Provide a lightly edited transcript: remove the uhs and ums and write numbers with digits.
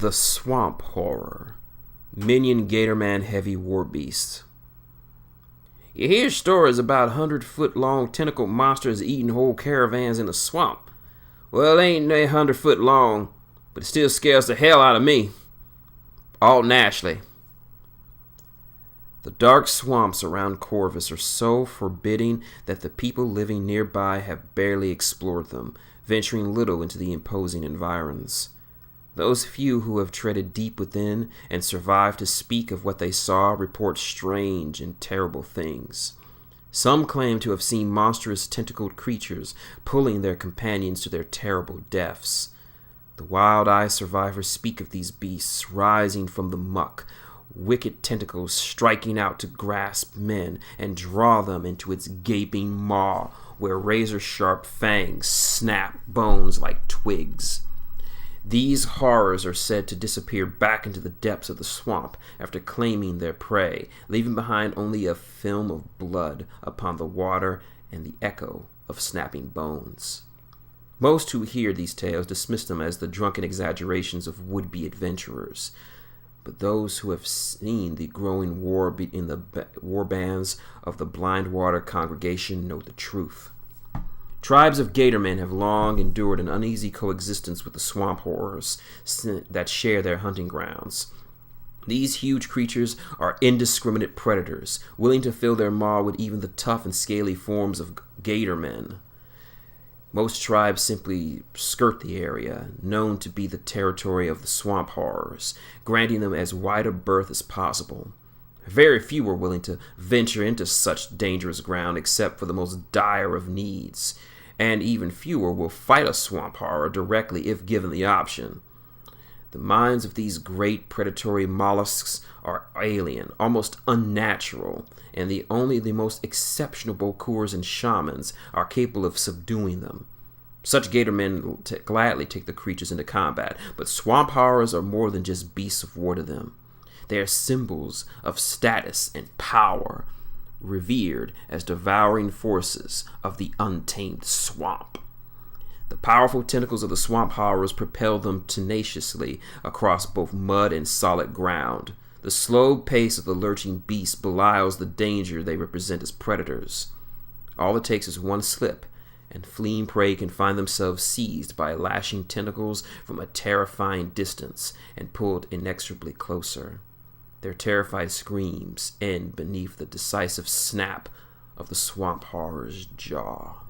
The Swamp Horror. Minion Gatorman Heavy War Beast. You hear stories about 100-foot-long tentacled monsters eating whole caravans in the swamp. Well, they ain't 100 foot long, but it still scares the hell out of me. All naturally. The dark swamps around Corvus are so forbidding that the people living nearby have barely explored them, venturing little into the imposing environs. Those few who have treaded deep within and survived to speak of what they saw report strange and terrible things. Some claim to have seen monstrous tentacled creatures pulling their companions to their terrible deaths. The wild-eyed survivors speak of these beasts rising from the muck, wicked tentacles striking out to grasp men and draw them into its gaping maw, where razor-sharp fangs snap bones like twigs. These horrors are said to disappear back into the depths of the swamp after claiming their prey, leaving behind only a film of blood upon the water and the echo of snapping bones. Most who hear these tales dismiss them as the drunken exaggerations of would-be adventurers, but those who have seen the growing war in the war bands of the Blind Water congregation know the truth. Tribes of Gatormen have long endured an uneasy coexistence with the swamp horrors that share their hunting grounds. These huge creatures are indiscriminate predators, willing to fill their maw with even the tough and scaly forms of Gatormen. Most tribes simply skirt the area, known to be the territory of the swamp horrors, granting them as wide a berth as possible. Very few are willing to venture into such dangerous ground except for the most dire of needs, and even fewer will fight a swamp horror directly if given the option. The minds of these great predatory mollusks are alien, almost unnatural, and only the most exceptional Kurs and shamans are capable of subduing them. Such Gatormen gladly take the creatures into combat, but swamp horrors are more than just beasts of war to them. They are symbols of status and power, revered as devouring forces of the untamed swamp. The powerful tentacles of the swamp horrors propel them tenaciously across both mud and solid ground. The slow pace of the lurching beasts belies the danger they represent as predators. All it takes is one slip, and fleeing prey can find themselves seized by lashing tentacles from a terrifying distance and pulled inexorably closer. Their terrified screams end beneath the decisive snap of the swamp horror's jaw.